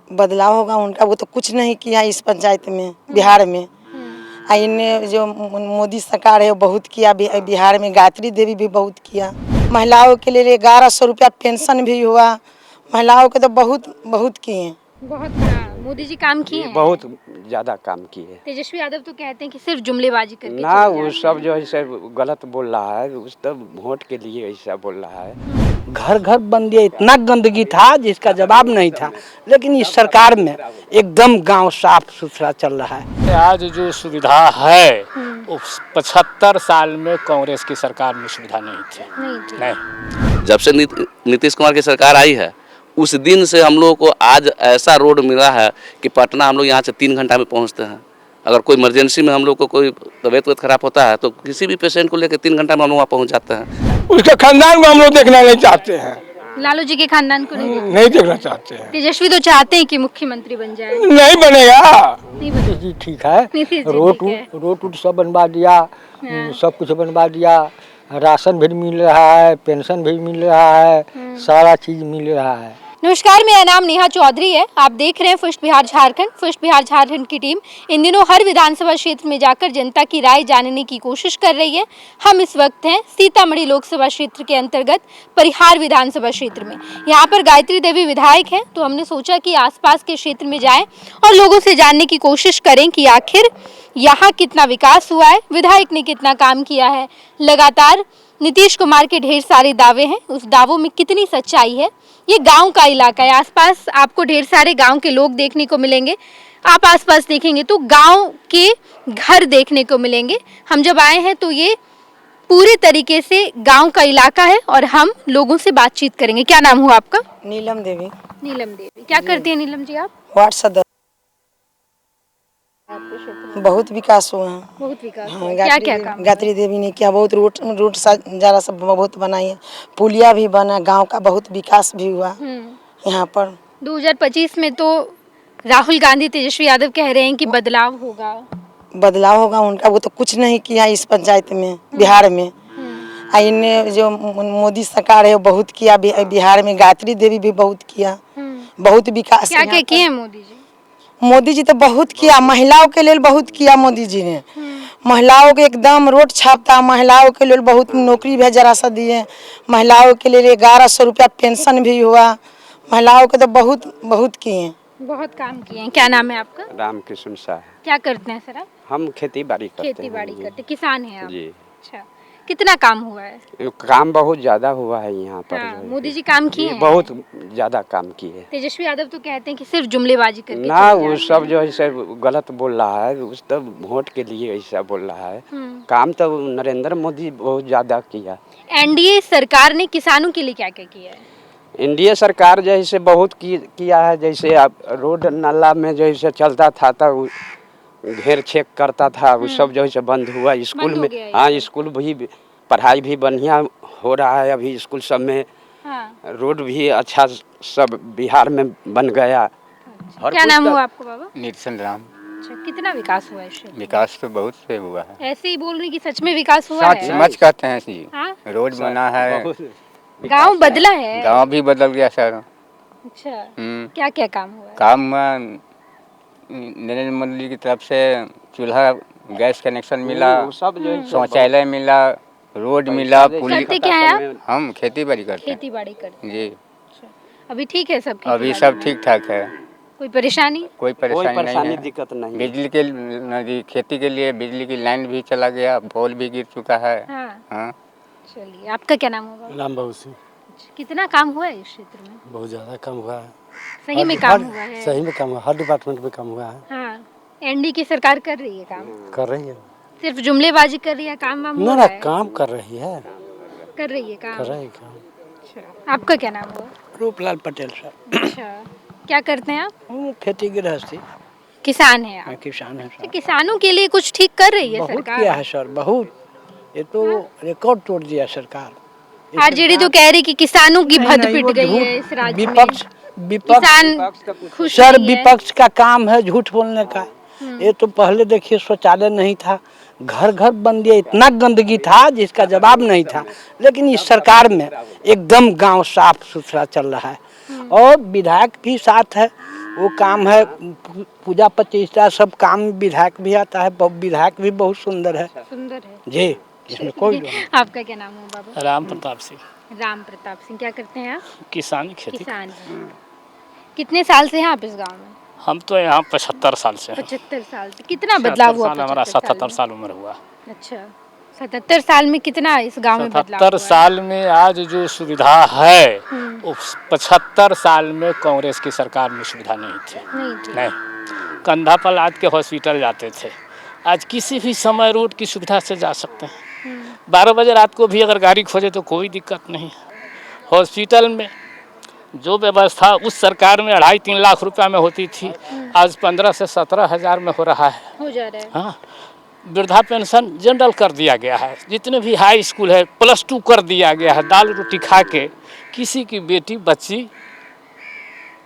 बदलाव होगा उनका, वो तो कुछ नहीं किया इस पंचायत में, बिहार में। इन्हें जो मोदी सरकार है वो बहुत किया बिहार में। गायत्री देवी भी बहुत किया। महिलाओं के लिए 1100 रुपया पेंशन भी हुआ। महिलाओं के तो बहुत किए। बहुत मोदी जी काम किए हैं। बहुत ज़्यादा काम किए। तेजस्वी यादव तो कहते हैं कि सिर्फ जुमलेबाजी करके ना, वो सब जो है गलत बोल रहा है, उस तब वोट के लिए ऐसा बोल रहा है। घर घर बन गया, इतना गंदगी था जिसका जवाब नहीं था, लेकिन इस सरकार में एकदम गांव साफ सुथरा चल रहा है। आज जो सुविधा है वो 75 साल में कांग्रेस की सरकार में सुविधा नहीं थी। नहीं। जब से नीतीश कुमार की सरकार आई है उस दिन से हम लोगों को आज ऐसा रोड मिला है कि पटना हम लोग यहाँ से 3 घंटा में पहुँचते हैं। अगर कोई इमरजेंसी में हम लोग को कोई तबीयत खराब होता है तो किसी भी पेशेंट को लेकर 3 घंटा में हम लोग वहाँ पहुँच जाते हैं। उसके खानदान को हम लोग देखना नहीं चाहते हैं। लालू जी के खानदान को नहीं देखना चाहते हैं। तेजस्वी तो चाहते हैं कि मुख्यमंत्री बन जाए। नहीं बनेगा। नहीं जी ठीक है, रोड सब बनवा दिया, सब कुछ बनवा दिया, राशन भी मिल रहा है, पेंशन भी मिल रहा है, सारा चीज मिल रहा है। नमस्कार, मेरा नाम नेहा चौधरी है। आप देख रहे हैं फर्स्ट बिहार झारखंड। फर्स्ट बिहार झारखंड की टीम इन दिनों हर विधानसभा क्षेत्र में जाकर जनता की राय जानने की कोशिश कर रही है। हम इस वक्त हैं सीतामढ़ी लोकसभा क्षेत्र के अंतर्गत परिहार विधानसभा क्षेत्र में। यहाँ पर गायत्री देवी विधायक हैं, तो हमने सोचा कि आसपास के क्षेत्र में जाएं और लोगों से जानने की कोशिश करें कि आखिर यहाँ कितना विकास हुआ है, विधायक ने कितना काम किया है। लगातार नीतीश कुमार के ढेर सारे दावे हैं, उस दावों में कितनी सच्चाई है। ये गांव का इलाका है, आसपास आपको ढेर सारे गांव के लोग देखने को मिलेंगे। आप आसपास देखेंगे तो गांव के घर देखने को मिलेंगे। हम जब आए हैं तो ये पूरे तरीके से गांव का इलाका है और हम लोगों से बातचीत करेंगे। क्या नाम हुआ आपका? नीलम देवी। नीलम देवी, क्या करती है नीलम जी आप? वार्ड सदस्य। बहुत विकास हुआ है। बहुत विकास। हाँ, क्या काम? गायत्री देवी ने किया, बहुत रोड ज़्यादा सब बहुत बनाई है, पुलिया भी बना, गांव का बहुत विकास भी हुआ यहाँ पर। 2025 में तो राहुल गांधी तेजस्वी यादव कह रहे हैं कि बदलाव होगा उनका, वो तो कुछ नहीं किया इस पंचायत में, बिहार में। इन्हें जो मोदी सरकार है वो बहुत किया बिहार में। गायत्री देवी भी बहुत किया, बहुत विकास। क्या किए हैं मोदी जी? मोदी जी तो बहुत किया, महिलाओं के लिए बहुत किया मोदी जी ने। महिलाओं के एकदम रोड छापता, महिलाओं के लिए बहुत नौकरी भी जरा सा दिए। महिलाओं के लिए 1100 रुपया पेंशन भी हुआ। महिलाओं के तो बहुत किए। बहुत काम किए हैं। क्या नाम है आपका? रामकृष्ण शाह। क्या करते हैं सर आप? हम खेती बाड़ी करते हैं। किसान हैं आप? जी। अच्छा, कितना काम हुआ है? काम बहुत ज्यादा हुआ है यहाँ पर। हाँ, मोदी जी काम किए हैं। बहुत ज्यादा काम किए। तेजस्वी यादव तो कहते हैं कि सिर्फ जुमलेबाजी करके ना, वो सब जो है गलत बोल रहा है, उस तब वोट के लिए ऐसा बोल रहा है। काम तो नरेंद्र मोदी बहुत ज्यादा किया। एनडीए सरकार ने किसानों के लिए क्या क्या किया है? एनडीए सरकार जैसे बहुत किया है, जैसे अब रोड नाला में जैसे चलता था तो घेर छेक करता था, वो सब जो है बंद हुआ। स्कूल में, हाँ, स्कूल भी, पढ़ाई भी बढ़िया हो रहा है अभी स्कूल सब में। हाँ। रोड भी अच्छा सब बिहार में बन गया। अच्छा। क्या नाम हुआ आपको बाबा? निरसन राम। अच्छा, कितना विकास हुआ है? विकास तो बहुत से हुआ है। ऐसे ही बोल रहे कि सच में विकास हुआ है? सच कहते हैं जी। हाँ? रोड बना है, गाँव बदला है, गाँव भी बदल गया सर। अच्छा, क्या क्या काम हुआ है? काम नरेंद्र मोदी की तरफ से चूल्हा गैस कनेक्शन मिला, शौचालय मिला, रोड मिला, पुल। करते क्या है आप? हम खेती बाड़ी करते हैं। खेती बाड़ी करते जी। अच्छा, अभी ठीक है सब? अभी सब ठीक ठाक है। कोई परेशानी? कोई परेशानी नहीं है। दिक्कत नहीं। बिजली के खेती के लिए बिजली की लाइन भी चला गया, पोल भी गिर चुका है। हाँ। चलिए, आपका क्या नाम होगा? राम बाबू सिंह। कितना काम हुआ है इस क्षेत्र में? बहुत ज्यादा काम हुआ है। सही में काम हुआ है? सही में काम हुआ, हर डिपार्टमेंट में काम हुआ है। हाँ, एनडीए की सरकार कर रही है काम? कर रही है। सिर्फ जुमलेबाजी कर रही है, काम वाम ना, काम कर रही है। कर रही है काम? कर रही है काम। अच्छा, आपका क्या नाम हुआ? रूपलाल पटेल साहब। अच्छा, क्या करते हैं आप? खेती गृहस्थी। किसान है आप? किसान है सर। किसानों के लिए कुछ ठीक कर रही है बहुत सरकार? किया है सर, बहुत। ये तो रिकॉर्ड तोड़ दिया सरकार। आरजेडी तो कह रही कि किसानों की भद पिट गई है इस राज्य में। विपक्ष सर, विपक्ष का काम है झूठ बोलने का। ये तो पहले देखिए शौचालय नहीं था, घर घर बन गया, इतना गंदगी था जिसका जवाब नहीं था, लेकिन इस सरकार में एकदम गांव साफ सुथरा चल रहा है और विधायक भी साथ है। वो काम है पूजा प्रतिष्ठा सब काम विधायक भी आता है, विधायक भी बहुत सुंदर है जी, इसमें कोई आपका क्या नाम है बाबा? राम प्रताप सिंह। राम प्रताप सिंह, क्या करते हैं आप? किसानी खेती। किसान हैं। कितने साल से हैं आप इस गांव में? हम तो यहाँ 75 साल से हैं। 75 साल से। कितना बदलाव हुआ? हमारा 77 साल उम्र हुआ। अच्छा, 77 साल में कितना इस गांव में बदलाव 77 साल में आज जो सुविधा है वो 75 साल में कांग्रेस की सरकार में सुविधा नहीं थी। नहीं, कंधा पर लाद के हॉस्पिटल जाते थे। आज किसी भी समय रोड की सुविधा से जा सकते हैं। 12 बजे रात को भी अगर गाड़ी खोजे तो कोई दिक्कत नहीं। हॉस्पिटल में जो व्यवस्था उस सरकार में 2.5-3 लाख रुपया में होती थी, आज 15 से 17 हज़ार में हो रहा है। हो जा रहा है। हाँ, वृद्धा पेंशन जनरल कर दिया गया है। जितने भी हाई स्कूल है +2 कर दिया गया है। दाल रोटी खा के किसी की बेटी बच्ची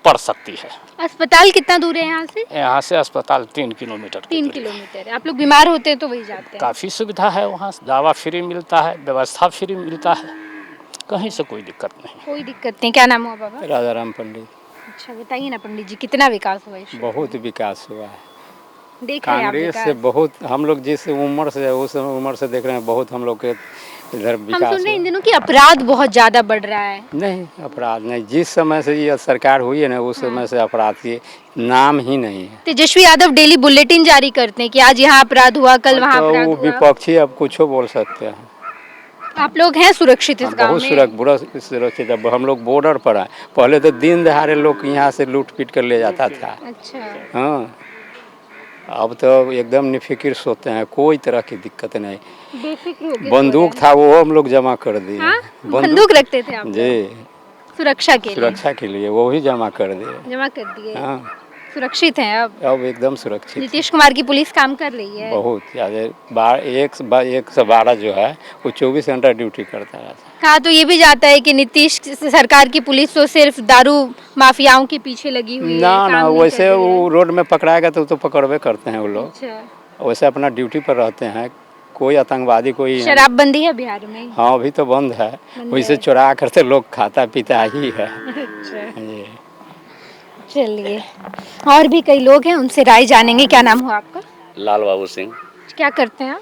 पढ़ सकती है। अस्पताल कितना दूर है यहाँ से? यहाँ से अस्पताल 3 किलोमीटर। 3 किलोमीटर है। आप लोग बीमार होते हैं तो वही जाते हैं? काफ़ी सुविधा है वहाँ, दवा फ्री मिलता है, व्यवस्था फ्री मिलता है, कहीं से कोई दिक्कत नहीं। कोई दिक्कत नहीं। क्या नाम हुआ बाबा? राजा राम पंडित। अच्छा, बताइए ना पंडित जी, कितना विकास हुआ इस? बहुत विकास हुआ है देख रहे हैं आप कांग्रेस से। विकास? बहुत हम लोग जिस उम्र से उस उम्र से देख रहे हैं, बहुत हम लोग के इधर हम विकास सुन रहे हैं इन हुआ। दिनों की अपराध बहुत ज्यादा बढ़ रहा है। नहीं, अपराध नहीं। जिस समय से ये सरकार हुई है ना, उस समय से अपराध की नाम ही नहीं है। तेजस्वी यादव डेली बुलेटिन जारी करते हैं कि आज यहाँ अपराध हुआ, कल वहाँ तो अपराध वो हुआ। विपक्षी अब कुछ बोल सकते हैं। आप लोग हैं सुरक्षित इस गांव बहुत में? बुरा सुरक्षित। अब हम लोग बॉर्डर पर आए, पहले तो दिन दहाड़े लोग यहाँ से लूट पीट कर ले जाता था। अच्छा, हाँ, अब तो एकदम निफिकिर सोते हैं, कोई तरह की दिक्कत नहीं। बेफिक्र हो गए। बंदूक था वो हम लोग जमा कर दिए। हाँ? बंदूक रखते थे आप लोग? जी, सुरक्षा के लिए सुरक्षा के लिए वो भी जमा कर दिए। जमा कर दिए। हाँ, सुरक्षित हैं अब? एकदम सुरक्षित। नीतीश कुमार की पुलिस काम कर रही है? बहुत ज़्यादा। 112 जो है वो 24 घंटा ड्यूटी करता रहता है। कहा तो ये भी जाता है कि नीतीश सरकार की पुलिस तो सिर्फ दारू माफियाओं के पीछे लगी हुई है, ना काम ना, नहीं वैसे कर रही है। वो रोड में पकड़ाएगा तो पकड़वे करते हैं वो लोग। अच्छा, वैसे अपना ड्यूटी पर रहते हैं। कोई आतंकवादी कोई शराबबंदी है बिहार में? हाँ, अभी तो बंद है। बंद वैसे है। चुरा करते लोग खाता पीता ही है। अच्छा, जी। चलिए और भी कई लोग हैं, उनसे राय जानेंगे। क्या नाम हुआ आपका? लाल बाबू सिंह। क्या करते हैं आप?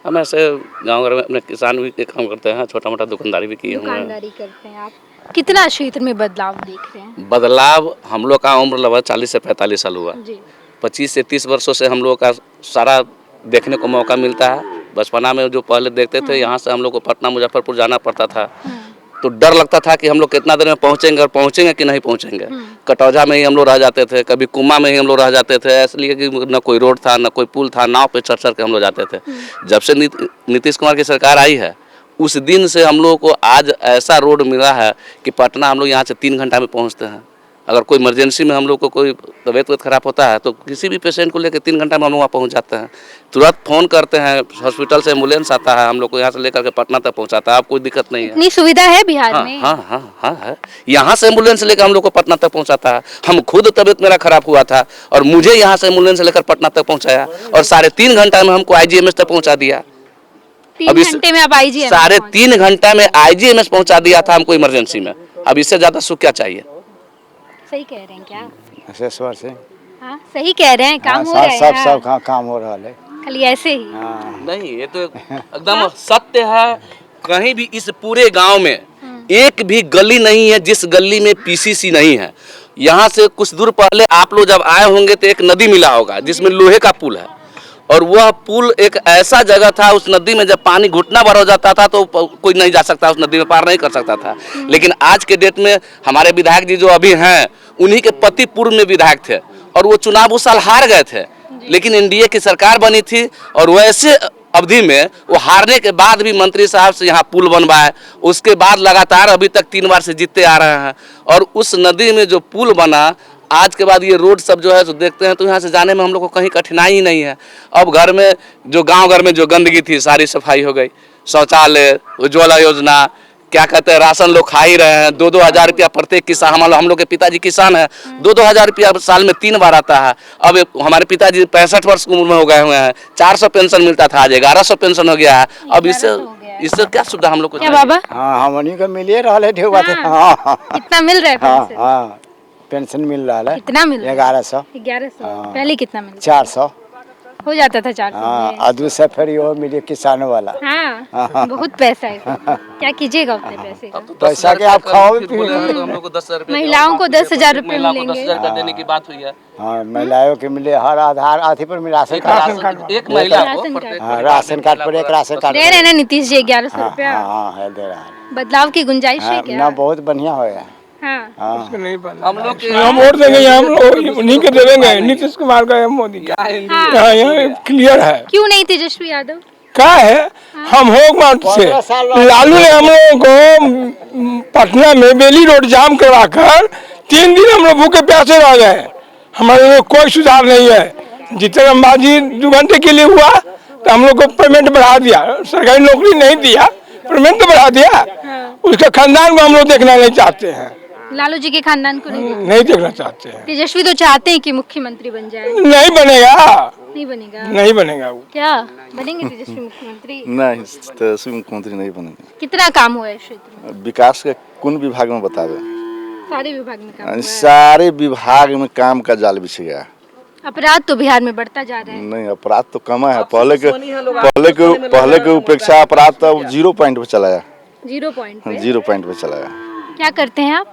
हम ऐसे गांव घर में अपने किसान भी के काम करते हैं, छोटा मोटा दुकानदारी भी किए हुए हैं। दुकानदारी करते हैं आप। कितना क्षेत्र में बदलाव देख रहे हैं? बदलाव हम लोग का उम्र लगभग 40 से 45 साल हुआ। जी। 25 से 30 वर्षों से हम लोग का सारा देखने को मौका मिलता है। बचपना में जो पहले देखते थे, यहाँ से हम लोग को पटना मुजफ्फरपुर जाना पड़ता था, तो डर लगता था कि हम लोग कितना देर में पहुँचेंगे और पहुँचेंगे कि नहीं पहुँचेंगे। कटौझा में ही हम लोग रह जाते थे, कभी कुम्मा में ही हम लोग रह जाते थे, इसलिए कि न कोई रोड था न कोई पुल था, नाव पे चढ़ चढ़ के हम लोग जाते थे। जब से नीतीश कुमार की सरकार आई है, उस दिन से हम लोग को आज ऐसा रोड मिला है कि पटना हम लोग यहाँ से 3 घंटा में पहुँचते हैं। अगर कोई इमरजेंसी में हम लोग को कोई तबीयत खराब होता है तो किसी भी पेशेंट को लेकर 3 घंटा में हम लोग वहाँ पहुँच जाते हैं। तुरंत फ़ोन करते हैं, हॉस्पिटल से एम्बुलेंस आता है, हम लोग को यहाँ से लेकर के पटना तक पहुँचाता है। अब कोई दिक्कत नहीं है। इतनी सुविधा है बिहार में? हाँ है। यहाँ से एम्बुलेंस लेकर हम लोग को पटना तक पहुँचाता है। हम खुद तबीयत मेरा खराब हुआ था और मुझे यहाँ से एम्बुलेंस लेकर पटना तक पहुँचाया और 3.5 घंटा में हमको IGMS तक पहुँचा दिया। 3 घंटे में आप IGMS? 3.5 घंटा में IGMS पहुँचा दिया था हमको इमरजेंसी में। अब इससे ज़्यादा सुख क्या चाहिए? सही कह रहे हैं क्या? अशेश्वर सिंह। हाँ, सही कह रहे हैं। काम हो रहा है सब यहाँ? सब काम हो रहा है। खाली ऐसे ही? नहीं, ये तो एकदम सत्य है। कहीं भी इस पूरे गांव में एक भी गली नहीं है जिस गली में PCC नहीं है। यहाँ से कुछ दूर पहले आप लोग जब आए होंगे तो एक नदी मिला होगा जिसमें लोहे का पुल है, और वह पुल एक ऐसा जगह था, उस नदी में जब पानी घुटना भर हो जाता था तो कोई नहीं जा सकता, उस नदी में पार नहीं कर सकता था। लेकिन आज के डेट में हमारे विधायक जी जो अभी हैं, उन्हीं के पति पूर्व में विधायक थे और वो चुनाव उस साल हार गए थे, लेकिन NDA की सरकार बनी थी और वैसे अवधि में वो हारने के बाद भी मंत्री साहब से यहाँ पुल बनवाए। उसके बाद लगातार अभी तक 3 बार से जीतते आ रहे हैं और उस नदी में जो पुल बना, आज के बाद ये रोड सब जो है तो देखते हैं तो यहाँ से जाने में हम लोग को कहीं कठिनाई ही नहीं है। अब घर में जो गांव घर में जो गंदगी थी सारी सफाई हो गई। शौचालय, उज्ज्वला योजना, क्या कहते हैं, राशन लोग खा ही रहे हैं। 2-2 हज़ार रुपया प्रत्येक किसान, हम लोग के पिताजी किसान है, 2-2 हज़ार रुपया साल में 3 बार आता है। अब हमारे पिताजी 65 वर्ष की उम्र में हो गए हुए हैं, 400 पेंशन मिलता था, आज 1100 पेंशन हो गया है। अब इससे क्या सुविधा हम लोग को? क्या बाबा? हाँ, हमनी को मिले रहा है। कितना मिल रहा है? हाँ, पेंशन मिल रहा है। कितना मिल रहा है? 1100। 1100। हाँ। पहले कितना मिलता 400। हो जाता था 400 हाँ, में? और दूसरा फिर वो मिले किसानों वाला। हाँ, बहुत पैसा है। क्या कीजिएगा उतने पैसे का? पैसा के आप खाओ तो हम लोग को 10,000 रुपये महिलाओं को 10,000 रुपये महिलाओं को मिलेंगे। 10,000 रुपये देने की बात हुई है। हाँ, महिलाओं के मिले हर आधार आधी पर मिला राशन कार्ड। एक महिला को राशन कार्ड। हाँ, राशन कार्ड पर एक राशन कार्ड। दे रहे हैं ना नीतीश जी 1100 हाँ, रुपया? हाँ, है दे रहा है। बदलाव की गुंजाइश है हाँ, क्या? ना बहुत बढ़िया होगा। हाँ। हाँ, हम लोग के हम वोट देंगे, हम लोग उन्हीं के देंगे, नीतीश कुमार का या मोदी का। हाँ, यहाँ क्लियर है। क्यों नहीं तेजस्वी यादव? क्या है, हम हो मत से लालू ने हम लोगों को पटना में बेली रोड जाम करवा कर 3 दिन हम लोग भूखे प्यासे रह गए। हमारे लिए कोई सुधार नहीं है। जितनाबाजी 2 घंटे के लिए हुआ तो हम लोग को पेमेंट बढ़ा दिया, सरकारी नौकरी नहीं दिया, पेमेंट तो बढ़ा दिया। उसके खानदान को हम लोग देखना नहीं चाहते हैं, लालू जी के खानदान को नहीं देखना चाहते हैं। तेजस्वी तो चाहते हैं कि मुख्यमंत्री बन जाए। नहीं बनेगा, नहीं बनेगा? नहीं बनेगा वो। क्या बनेंगे तेजस्वी मुख्यमंत्री? नहीं, तेजस्वी मुख्यमंत्री नहीं बनेंगे। कितना काम हुआ है इस क्षेत्र में? विकास के कौन विभाग में बतावे? सारे विभाग में काम हुआ है। सारे विभाग में काम का जाल बिछ गया। अपराध तो बिहार में बढ़ता जा रहा है। नहीं, अपराध तो कम है। पहले के उपेक्षा अपराध तो 0 पॉइंट पे चला गया। 0 पॉइंट पे? 0 पॉइंट पे चला गया। क्या करते हैं आप?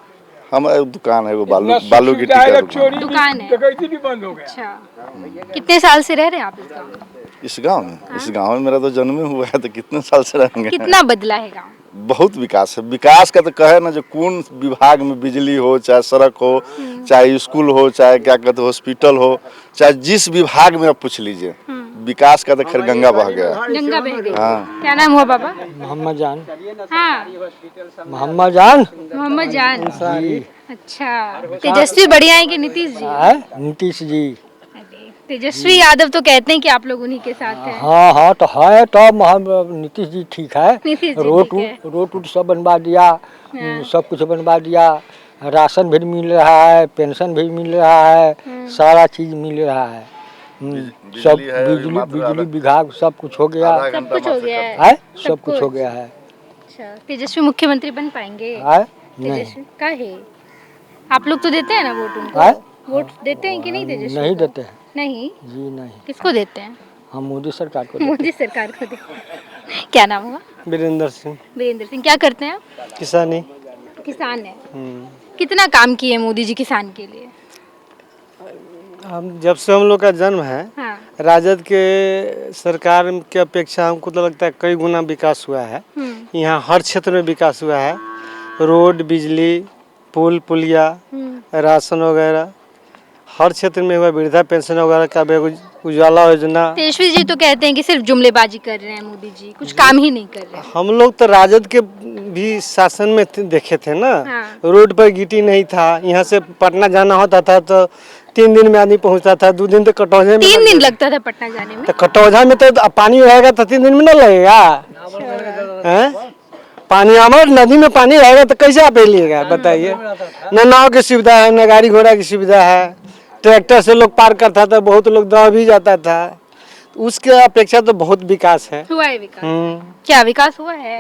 हमारा दुकान है, वो बालू गिट्टी का दुकान है। डकैती भी बंद हो गया। अच्छा, कितने साल से रह रहे हैं आप इस गाँव में? इस गांव में? इस गांव में मेरा तो जन्म ही हुआ है, तो कितने साल से रहेंगे। कितना बदला है गाँव? बहुत विकास है। विकास का तो कहे ना, जो कौन विभाग में बिजली हो, चाहे सड़क हो, चाहे स्कूल हो, चाहे क्या कहते हॉस्पिटल हो, चाहे जिस विभाग में आप पूछ लीजिए, विकास का तो खैर गंगा बह गया। गंगा बह गई। हाँ। क्या नाम हुआ बाबा? मोहम्मद जान। हाँ, मोहम्मद जान। मोहम्मद जान। अच्छा, तेजस्वी बढ़िया है कि नीतीश जी? नीतीश जी। अरे, तेजस्वी यादव तो कहते हैं कि आप लोग उन्हीं के साथ हैं। हाँ हाँ, तो है तो नीतीश जी ठीक है। नीतीश जी रोड ठीक है। रोड सब बनवा दिया, सब कुछ बनवा दिया, राशन भी मिल रहा है, पेंशन भी मिल रहा है, सारा चीज मिल रहा है। सब बिजली विभाग सब कुछ हो गया। सब कुछ हो गया है। सब कुछ हो गया है। अच्छा, तेजस्वी मुख्यमंत्री बन पाएंगे? तेजस्वी का है? आप लोग तो देते हैं ना वोट उनको? वोट देते हैं कि नहीं तेजस्वी? नहीं देते हैं। नहीं जी नहीं। किसको देते हैं? हम मोदी सरकार को। मोदी सरकार को देते हैं। क्या नाम हुआ? वीरेंद्र सिंह। वीरेंद्र सिंह। क्या करते हैं आप? किसानी। किसान है। कितना काम किए मोदी जी किसान के लिए? हम जब से हम लोग का जन्म है, हाँ। राजद के सरकार की अपेक्षा हमको तो लगता है कई गुना विकास हुआ है। यहाँ हर क्षेत्र में विकास हुआ है। रोड, बिजली, पुल पुलिया, राशन वगैरह हर क्षेत्र में हुआ। वृद्धा पेंशन वगैरह का, उजाला योजना। तेजस्वी जी तो कहते हैं कि सिर्फ जुमलेबाजी कर रहे हैं मोदी जी, कुछ काम ही नहीं कर रहे। हम लोग तो राजद के भी शासन में देखे थे ना। रोड पर गिट्टी नहीं था। यहाँ से पटना जाना होता था तो 3 दिन में आदमी पहुँचता था। 2 दिन तो कटौझा में 3 दिन लगता था पटना जाने में। तो कटौझा में तो पानी रहेगा तो 3 दिन में न लगेगा। पानी हमारे नदी में पानी रहेगा तो कैसे आप लिएगा बताइए। न नाव की सुविधा है, न गाड़ी घोड़ा की सुविधा है। ट्रैक्टर से लोग पार करता था, बहुत लोग दौड़ भी जाता था। उसके अपेक्षा तो बहुत विकास है। हुआ है विकास? क्या विकास हुआ है?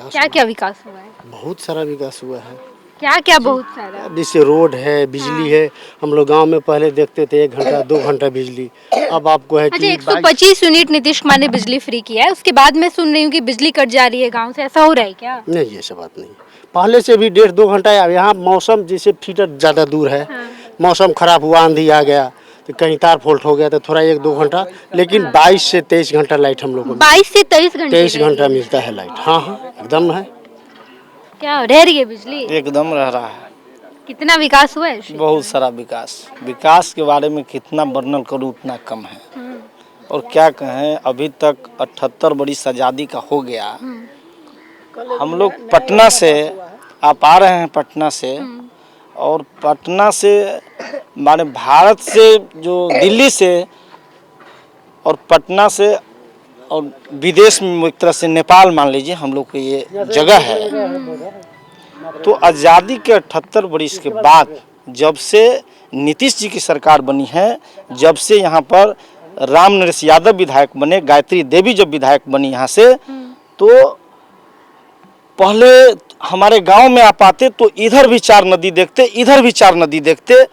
क्या क्या विकास हुआ है? बहुत सारा विकास हुआ है। क्या क्या बहुत सारा? जैसे रोड है, बिजली है। हम लोग गांव में पहले देखते थे 1 घंटा 2 घंटा बिजली, अब आपको है कि 125 यूनिट नीतीश कुमार ने बिजली फ्री किया है। उसके बाद मैं सुन रही हूँ कि बिजली कट जा रही है गाँव से, ऐसा हो रहा है क्या? नहीं, ऐसा बात नहीं। पहले से भी 1.5-2 घंटा। यहाँ मौसम जैसे फीटर ज़्यादा दूर है, मौसम खराब हुआ, आंधी आ गया तो कहीं तार फॉल्ट हो गया तो थोड़ा 1-2 घंटा, लेकिन 22 से 23 घंटा लाइट हम लोग को 22 से 23 घंटे 23 घंटा मिलता है लाइट। हाँ हाँ, एकदम है। क्या रह रही है बिजली? एकदम रह रहा है। कितना विकास हुआ है? बहुत सारा विकास के बारे में कितना वर्णन करूँ उतना कम है। और क्या कहें, अभी तक 78 बरिस आज़ादी का हो गया। हम लोग पटना से, आप आ रहे हैं पटना से, और पटना से माने भारत से, जो दिल्ली से और पटना से और विदेश में एक तरह से नेपाल मान लीजिए हम लोग की ये जगह है। तो आज़ादी के 78 बरिस के बाद जब से नीतीश जी की सरकार बनी है, जब से यहाँ पर राम नरेश यादव विधायक बने, गायत्री देवी जब विधायक बनी यहाँ से, तो पहले हमारे गांव में आप आते तो इधर भी 4 नदी देखते, इधर भी 4 नदी देखते।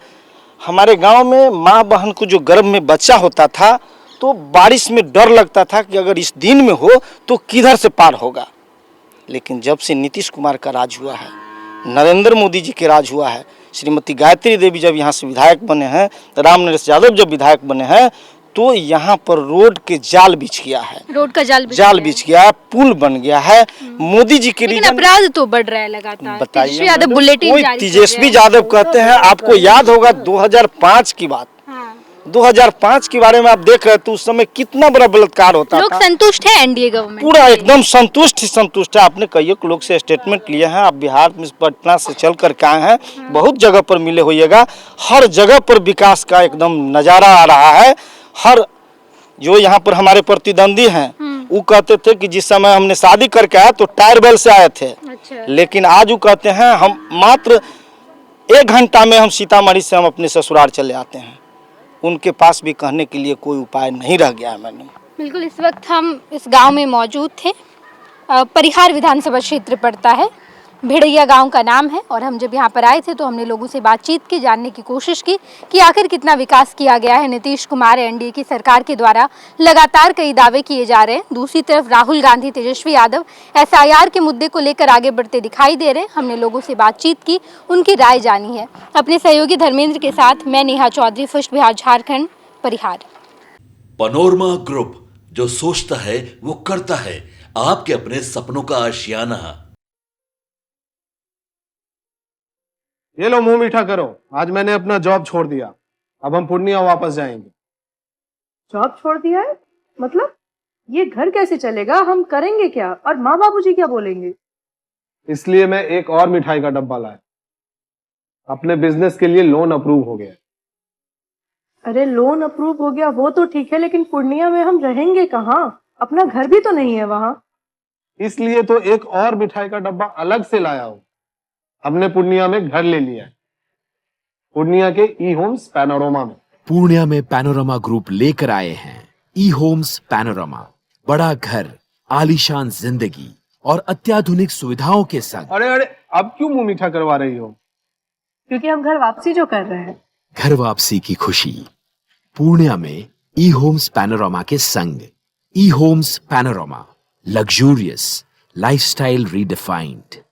हमारे गांव में माँ बहन को जो गर्भ में बच्चा होता था तो बारिश में डर लगता था कि अगर इस दिन में हो तो किधर से पार होगा। लेकिन जब से नीतीश कुमार का राज हुआ है, नरेंद्र मोदी जी के राज हुआ है, श्रीमती गायत्री देवी जब यहाँ से विधायक बने हैं, राम नरेश यादव जब विधायक बने हैं, तो यहाँ पर रोड के जाल बिछ गया है, रोड का जाल बिछ गया है, पुल बन गया है। मोदी जी के लेकिन अपराध तो बढ़ रहा है लगातार। बताइए, तेजस्वी यादव बुलेटिन कोई जारी कर तेजस्वी रहे हैं। यादव कहते हैं, आपको याद होगा 2005 की बात, 2005 के बारे में आप देख रहे थे, उस समय कितना बड़ा बलात्कार होता लोग था। संतुष्ट है एनडीए गवर्नमेंट, पूरा एकदम संतुष्ट है। आपने कई लोग से स्टेटमेंट लिए हैं, आप बिहार में पटना से चल कर के आए हैं, बहुत जगह पर मिले होइएगा, हर जगह पर विकास का एकदम नजारा आ रहा है। हर जो यहाँ पर हमारे प्रतिद्वंदी हैं वो कहते थे कि जिस समय हमने शादी करके आए तो टायर बेल से आए थे। अच्छा। लेकिन आज वो कहते हैं हम मात्र 1 घंटा में हम सीतामढ़ी से हम अपने ससुराल चले आते हैं। उनके पास भी कहने के लिए कोई उपाय नहीं रह गया है। मैंने बिल्कुल, इस वक्त हम इस गांव में मौजूद थे। परिहार विधानसभा क्षेत्र पड़ता है, भिड़ैया गांव का नाम है। और हम जब यहाँ पर आए थे तो हमने लोगों से बातचीत की, जानने की कोशिश की कि आखिर कितना विकास किया गया है नीतीश कुमार एनडीए की सरकार के द्वारा। लगातार कई दावे किए जा रहे हैं। दूसरी तरफ राहुल गांधी, तेजस्वी यादव एसआईआर के मुद्दे को लेकर आगे बढ़ते दिखाई दे रहे हैं। हमने लोगों से बातचीत की, उनकी राय जानी है। अपने सहयोगी धर्मेंद्र के साथ मैं नेहा चौधरी, फर्स्ट बिहार झारखंड, परिहार। पनोरमा ग्रुप, जो सोचता है वो करता है। आपके अपने सपनों का आशियाना। ये लो, मुंह मीठा करो। आज मैंने अपना जॉब छोड़ दिया, अब हम पूर्णिया वापस जाएंगे। जॉब छोड़ दिया है? मतलब ये घर कैसे चलेगा? हम करेंगे क्या? और माँ बाबूजी क्या बोलेंगे? इसलिए मैं एक और मिठाई का डब्बा लाया। अपने बिजनेस के लिए लोन अप्रूव हो गया। अरे लोन अप्रूव हो गया वो तो ठीक है, लेकिन पूर्णिया में हम रहेंगे कहाँ? अपना घर भी तो नहीं है वहाँ। इसलिए तो एक और मिठाई का डब्बा अलग से लाया हूँ। हमने पूर्णिया में घर ले लिया है, पूर्णिया के ई होम्स पैनोरमा में। पूर्णिया में पैनोरमा ग्रुप लेकर आए हैं ई होम्स पैनोरमा। बड़ा घर, आलीशान जिंदगी और अत्याधुनिक सुविधाओं के संग। अरे अब क्यों मुंह मीठा करवा रही हो? क्योंकि हम घर वापसी जो कर रहे हैं। घर वापसी की खुशी पूर्णिया में ई होम्स पैनोरमा के संग। E homes panorama, luxurious lifestyle redefined.